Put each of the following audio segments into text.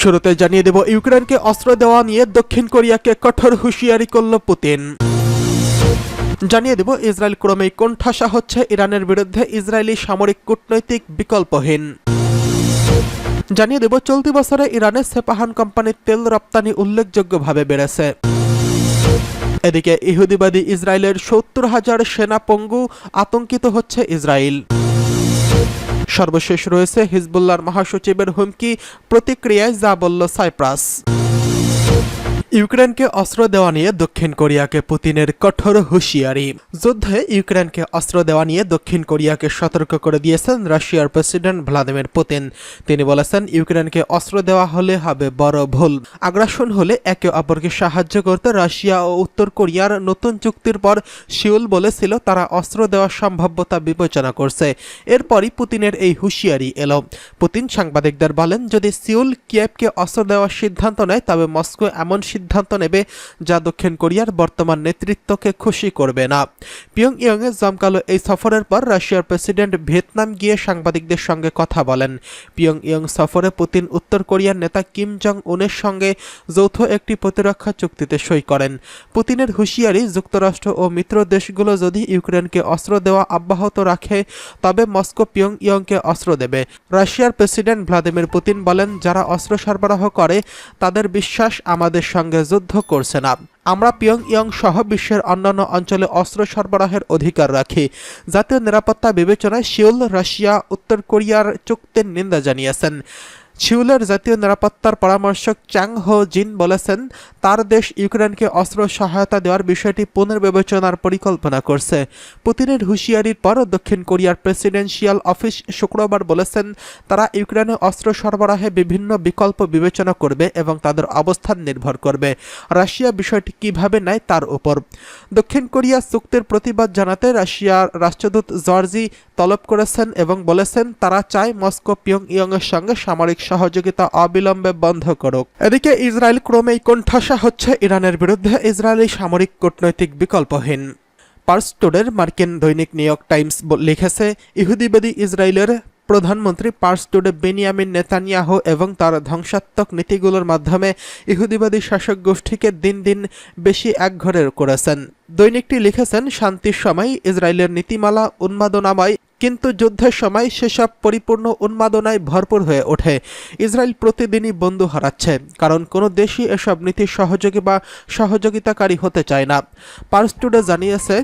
শুরুতে জানিয়ে দেব, ইউক্রেনকে অস্ত্র দেওয়া নিয়ে দক্ষিণ কোরিয়াকে কঠোর হুঁশিয়ারি করল পুতিন। জানিয়ে দেব, ইসরায়েল ক্রমেই কোণঠাসা হচ্ছে ইরানের বিরুদ্ধে, ইসরায়েলি সামরিক কূটনৈতিক বিকল্পহীন। জানিয়ে দেব, চলতি বছরে ইরানের সেপাহান কোম্পানির তেল রপ্তানি উল্লেখযোগ্যভাবে বেড়েছে। এদিকে ইহুদিবাদী ইসরায়েলের ৭০,০০০ সেনা পঙ্গু, আতঙ্কিত হচ্ছে ইসরায়েল। সর্বশেষ রয়েছে হিজবুল্লাহর মহাসচিবের হুমকি, প্রতিক্রিয়ায় যা বলল সাইপ্রাস। ইউক্রেনকে অস্ত্র দেওয়া নিয়ে দক্ষিণ কোরিয়াকে পুতিনের কঠোর হুঁশিয়ারি। যুদ্ধে ইউক্রেনকে অস্ত্র দেওয়া নিয়ে দক্ষিণ কোরিয়াকে সতর্ক করে দিয়েছেন রাশিয়ার প্রেসিডেন্ট ভ্লাদিমির পুতিন। তিনি বলেছেন, ইউক্রেনকে অস্ত্র দেওয়া হলে হবে বড় ভুল। আগ্রাসন হলে একে অপরকে সাহায্য করতে রাশিয়া ও উত্তর কোরিয়ার নতুন চুক্তির পর সিউল বলেছিল তারা অস্ত্র দেওয়ার সম্ভাব্যতা বিবেচনা করছে। এরপরই পুতিনের এই হুঁশিয়ারি এলো। পুতিন সাংবাদিকদের বলেন, যদি সিউল কিয়েভকে অস্ত্র দেওয়ার সিদ্ধান্ত নেয় তবে মস্কো এমন সিদ্ধান্ত নেবে যা দক্ষিণ কোরিয়ার বর্তমান নেতৃত্বকে খুশি করবে না। পিয়ংইয়ংয়ে জমকালো এই সফরের পর রাশিয়ার প্রেসিডেন্ট ভিয়েতনাম গিয়ে সাংবাদিকদের সঙ্গে কথা বলেন। পিয়ংইয়ং সফরে পুতিন উত্তর কোরিয়ার নেতা কিম জং উনের সঙ্গে যৌথ একটি প্রতিরক্ষা চুক্তিতে সই করেন। পুতিনের হুঁশিয়ারি, যুক্তরাষ্ট্র ও মিত্র দেশগুলো যদি ইউক্রেনকে অস্ত্র দেওয়া অব্যাহত রাখে তবে মস্কো পিয়ংইয়ংকে অস্ত্র দেবে। রাশিয়ার প্রেসিডেন্ট ভ্লাদিমির পুতিন বলেন, যারা অস্ত্র সরবরাহ করে তাদের বিশ্বাস আমাদের সঙ্গে যুদ্ধ করছে না। আমরা পিয়ংইয়ং সহ বিশ্বের অন্যান্য অঞ্চলে অস্ত্র সরবরাহের অধিকার রাখি। জাতীয় নিরাপত্তা বিবেচনায় সিউল রাশিয়া উত্তর কোরিয়ার চুক্তির নিন্দা জানিয়েছেন। সিউলের জাতীয় নিরাপত্তার পরামর্শক চ্যাং হো জিন বলেছেন, তার দেশ ইউক্রেনকে অস্ত্র সহায়তা দেওয়ার বিষয়টি পুনর্বিবেচনার পরিকল্পনা করছে। পুতিনের হুঁশিয়ারির পর দক্ষিণ কোরিয়ার প্রেসিডেন্সিয়াল অফিস শুক্রবার বলেছেন, তারা ইউক্রেনে অস্ত্র সরবরাহে বিভিন্ন বিকল্প বিবেচনা করবে এবং তাদের অবস্থান নির্ভর করবে রাশিয়া বিষয়টি কিভাবে নেয় তার উপর। দক্ষিণ কোরিয়া চুক্তির প্রতিবাদ জানাতে রাশিয়ার রাষ্ট্রদূত জর্জি তলব করেছেন এবং বলেছেন, তারা চায় মস্কো পিয়ংইয়ংয়ের সঙ্গে সামরিক সহযোগিতা অবিলম্বে বন্ধ করুক। এদিকে ইসরায়েল ক্রমেই কোণঠাসা হচ্ছে ইরানের বিরুদ্ধে, ইসরায়েলি সামরিক কূটনৈতিক বিকল্পহীন। পার্স টুডের মার্কিন দৈনিক নিউ ইয়র্ক টাইমস লিখেছে, ইহুদিবাদী ইসরায়েলের প্রধানমন্ত্রী পার্স টুডে বেনিয়ামিন নেতানিয়াহু এবং তার ধ্বংসাত্মক নীতিগুলোর মাধ্যমে ইহুদিবাদী শাসক গোষ্ঠীকে দিন দিন বেশি একঘরে করেছেন। দৈনিকটি লিখেছেন, শান্তির সময় ইসরায়েলের নীতিমালা উন্মাদনাময়, কিন্তু যুদ্ধের সময় সেসব পরিপূর্ণ উন্মাদনায় ভরপুর হয়ে ওঠে। ইসরায়েল প্রতিদিনই বন্ধু হারাচ্ছে, কারণ কোনো দেশই এসব নীতির সহযোগী বা সহযোগিতাকারী হতে চায় না। পার্স টুডে জানিয়েছে,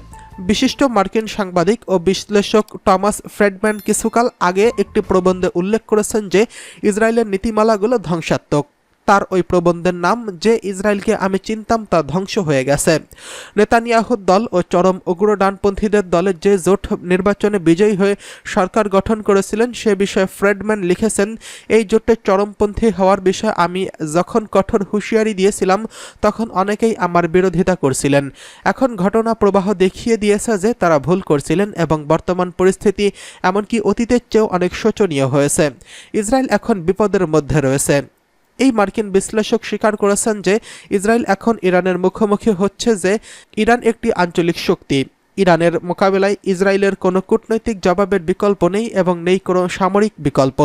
বিশিষ্ট মার্কিন সাংবাদিক ও বিশ্লেষক টমাস ফ্রেডম্যান কিছুকাল আগে একটি প্রবন্ধে উল্লেখ করেছেন যে ইসরায়েলের নীতিমালাগুলো ধ্বংসাত্মক। তার ওই প্রবন্ধের নাম, যে ইসরায়েলকে আমি চিনতাম তা ধ্বংস হয়ে গেছে। নেতানিয়াহুর দল ও চরম উগ্র ডানপন্থীদের দলের যে জোট নির্বাচনে বিজয়ী হয়ে সরকার গঠন করেছিলেন সে বিষয়ে ফ্রেডম্যান লিখেছেন, এই জোটের চরমপন্থী হওয়ার বিষয়ে আমি যখন কঠোর হুঁশিয়ারি দিয়েছিলাম তখন অনেকেই আমার বিরোধিতা করছিলেন। এখন ঘটনা প্রবাহ দেখিয়ে দিয়েছে যে তারা ভুল করছিলেন এবং বর্তমান পরিস্থিতি এমনকি অতীতের চেয়েও অনেক শোচনীয় হয়েছে। ইসরায়েল এখন বিপদের মধ্যে রয়েছে। এই মার্কিন বিশ্লেষক স্বীকার করেছেন যে ইসরায়েল এখন ইরানের মুখোমুখি হচ্ছে, যে ইরান একটি আঞ্চলিক শক্তি। ইরানের মোকাবেলায় ইসরায়েলের কোনো কূটনৈতিক জবাবের বিকল্প নেই এবং নেই কোনো সামরিক বিকল্প।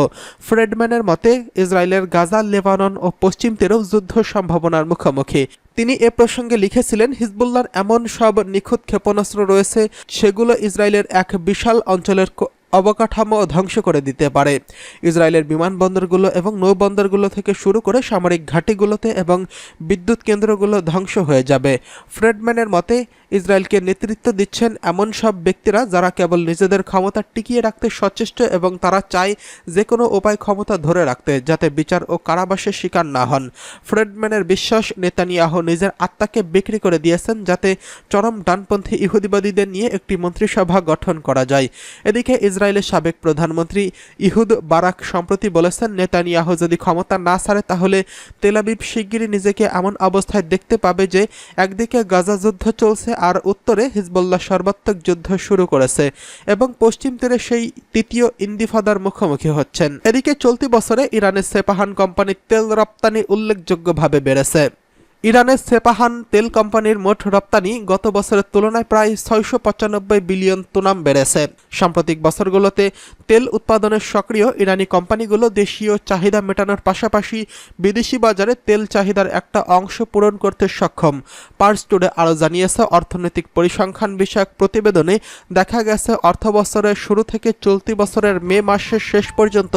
ফ্রেডম্যানের মতে, ইসরায়েলের গাজা, লেবানন ও পশ্চিম তীরেও যুদ্ধ সম্ভাবনার মুখোমুখি। তিনি এ প্রসঙ্গে লিখেছিলেন, হিজবুল্লাহর এমন সব নিখুঁত ক্ষেপণাস্ত্র রয়েছে সেগুলো ইসরায়েলের এক বিশাল অঞ্চলের অবকাঠামো ধ্বংস করে দিতে পারে। ইসরায়েলের বিমানবন্দরগুলো এবং নৌবন্দরগুলো থেকে শুরু করে সামরিক ঘাঁটিগুলোতে এবং বিদ্যুৎ কেন্দ্রগুলো ধ্বংস হয়ে যাবে। ফ্রেডম্যানের মতে, ইসরায়েলকে নেতৃত্ব দিচ্ছেন এমন সব ব্যক্তিরা যারা কেবল নিজেদের ক্ষমতা টিকিয়ে রাখতে সচেষ্ট এবং তারা চায় যে কোনো উপায় ক্ষমতা ধরে রাখতে, যাতে বিচার ও কারাবাসের শিকার না হন। ফ্রেডম্যানের বিশ্বাস, নেতানিয়াহু নিজের আত্মাকে বিক্রি করে দিয়েছেন যাতে চরম ডানপন্থী ইহুদিবাদীদের নিয়ে একটি মন্ত্রিসভা গঠন করা যায়। এদিকে ইসরায়েলের সাবেক প্রধানমন্ত্রী ইহুদ বারাক সম্প্রতি বলেছেন, নেতানিয়াহু যদি ক্ষমতা না ছাড়ে তাহলে তেল আবিব শিগগিরই নিজেকে এমন অবস্থায় দেখতে পাবে যে একদিকে গাজা যুদ্ধ চলছে আর উত্তরে হিজবুল্লাহ সর্বাত্মক যুদ্ধ শুরু করেছে এবং পশ্চিম তীরে সেই তৃতীয় ইন্তিফাদার মুখোমুখি হচ্ছেন। এদিকে চলতি বছরে ইরানের সেপাহান কোম্পানির তেল রপ্তানি উল্লেখযোগ্যভাবে বেড়েছে। ইরানের সেপাহান তেল কোম্পানির মোট রপ্তানি গত বছরের তুলনায় প্রায় 695 বিলিয়ন তুনাম বেড়েছে। সাম্প্রতিক বছরগুলোতে তেল উৎপাদনের সক্রিয় ইরানি কোম্পানিগুলো দেশীয় চাহিদা মেটানোর পাশাপাশি বিদেশি বাজারে তেল চাহিদার একটা অংশ পূরণ করতে সক্ষম। পার্স টুডে আরও জানিয়েছে, অর্থনৈতিক পরিসংখ্যান বিষয়ক প্রতিবেদনে দেখা গেছে অর্থবছরের শুরু থেকে চলতি বছরের মে মাসের শেষ পর্যন্ত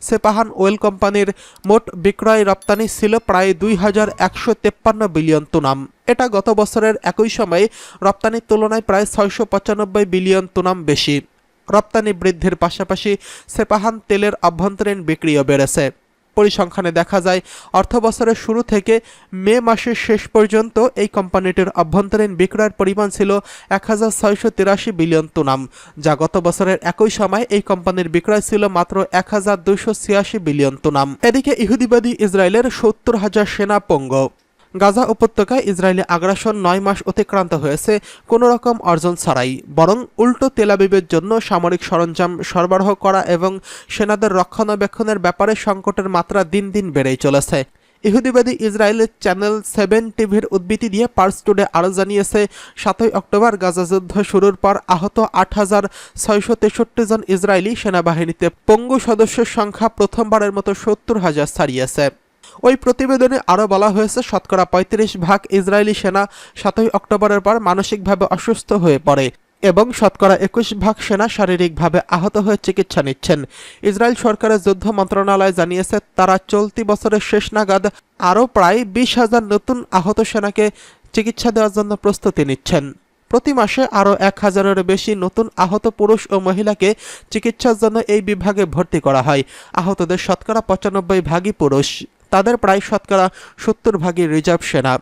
সেপাহান অয়েল কোম্পানির মোট বিক্রয় রপ্তানি ছিল প্রায় 2153 বিলিয়ন তুনাম। এটা গত বছরের একই সময়ে রপ্তানির তুলনায় প্রায় 695 বিলিয়ন তুনাম বেশি। রপ্তানি বৃদ্ধির পাশাপাশি সেপাহান তেলের আভ্যন্তরীণ বিক্রিও বেড়েছে। পরিসংখ্যানে দেখা যায় অর্থবছরের শুরু থেকে মে মাসের শেষ পর্যন্ত এই কোম্পানিটির অভ্যন্তরীণ বিক্রয়ের পরিমাণ ছিল 1683 বিলিয়ন তুনাম, যা গত বছরের একই সময় এই কোম্পানির বিক্রয় ছিল মাত্র 1286 বিলিয়ন তুনাম। এদিকে ইহুদিবাদী ইসরায়েলের 70,000 সেনা পঙ্গু। গাজা উপত্যকায় ইসরায়েলি আগ্রাসন 9 মাস অতিক্রান্ত হয়েছে কোনো রকম অর্জন ছাড়াই, বরং উল্টো তেল আবিবের জন্য সামরিক সরঞ্জাম সরবরাহ করা এবং সেনাদের রক্ষণাবেক্ষণের ব্যাপারে সংকটের মাত্রা দিন দিন বেড়েই চলেছে। ইহুদিবাদী ইসরায়েলের চ্যানেল 7 টিভির উদ্ধৃতি দিয়ে পার্স টুডে আরও জানিয়েছে, 7 অক্টোবর গাজা যুদ্ধ শুরুর পর আহত 8,663 জন ইসরায়েলি সেনাবাহিনীতে পঙ্গু সদস্যের সংখ্যা প্রথমবারের মতো 70,000 ছাড়িয়েছে। ওই প্রতিবেদনে আরও বলা হয়েছে, শতকরা 35% ইসরায়েলি সেনা 7 অক্টোবরের পর মানসিকভাবে অসুস্থ হয়ে পড়ে এবং শতকরা 21% সেনা শারীরিকভাবে আহত হয়ে চিকিৎসা নিচ্ছেন। ইসরায়েল সরকারের যুদ্ধ মন্ত্রণালয় জানিয়েছে, তারা চলতি বছরের শেষ নাগাদ আরও প্রায় 20,000 নতুন আহত সেনাকে চিকিৎসা দেওয়ার জন্য প্রস্তুতি নিচ্ছেন। প্রতি মাসে আরও 1,000-এর বেশি নতুন আহত পুরুষ ও মহিলাকে চিকিৎসার জন্য এই বিভাগে ভর্তি করা হয়। আহতদের শতকরা 95% পুরুষ, তাদের প্রায় শতকরা 70% রিজার্ভ সেনা।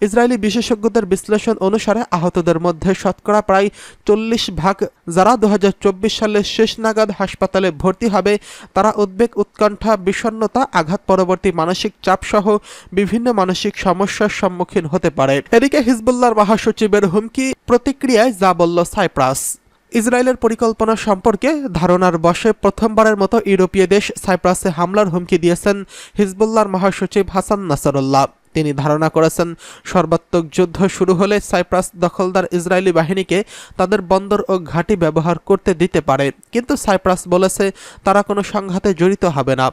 ইসরায়েলি বিশেষজ্ঞদের বিশ্লেষণ অনুসারে আহতদের মধ্যে শতকরা প্রায় 40% যারা 2024 সালের শেষ নাগাদ হাসপাতালে ভর্তি হবে, তারা উদ্বেগ, উৎকণ্ঠা, বিষণ্ণতা, আঘাত পরবর্তী মানসিক চাপ সহ বিভিন্ন মানসিক সমস্যার সম্মুখীন হতে পারে। এদিকে হিজবুল্লাহর মহাসচিবের হুমকি প্রতিক্রিয়ায় যা বলল সাইপ্রাস। ইসরায়েলের পরিকল্পনা সম্পর্কে ধারণার বশে প্রথমবারের মতো ইউরোপীয় দেশ সাইপ্রাসে হামলার হুমকি দিয়েছেন হিজবুল্লাহর মহাসচিব হাসান নাসরুল্লাহ। তিনি ধারণা করেছেন, সর্বাত্মক যুদ্ধ শুরু হলে সাইপ্রাস দখলদার ইসরায়েলি বাহিনীকে তাদের বন্দর ও ঘাঁটি ব্যবহার করতে দিতে পারে, কিন্তু সাইপ্রাস বলেছে তারা কোনো সংঘাতে জড়িত হবে না।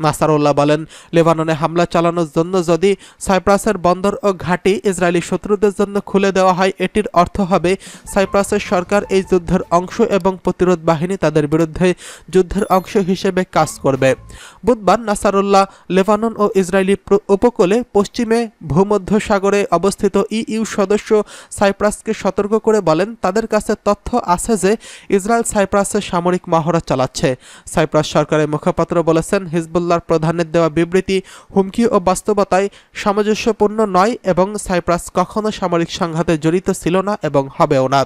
নাসারুল্লাহ বলেন, লেবাননে হামলা চালানোর জন্য যদি সাইপ্রাসের বন্দর ও ঘাঁটি ইসরায়েলি শত্রুদের জন্য খুলে দেওয়া হয়, এটির অর্থ হবে সাইপ্রাসের সরকার এই যুদ্ধের অংশ এবং প্রতিরোধ বাহিনী তাদের বিরুদ্ধে যুদ্ধের অংশ হিসেবে কাজ করবে। বুধবার নাসারুল্লাহ লেবানন ও ইসরায়েলি উপকূলে পশ্চিমে ভূমধ্যসাগরে অবস্থিত ইইউ সদস্য সাইপ্রাসকে সতর্ক করে বলেন, তাদের কাছে তথ্য আছে যে ইসরায়েল সাইপ্রাসে সামরিক মহড়া চালাচ্ছে। সাইপ্রাস সরকারের মুখপাত্র বলেছেন, হিজবুল্লাহর প্রধানের দেওয়া বিবৃতি হুমকি ও বাস্তবতায় সামঞ্জস্যপূর্ণ নয় এবং সাইপ্রাস কখনো সামরিক সংঘাতে জড়িত ছিল না এবং হবেও না।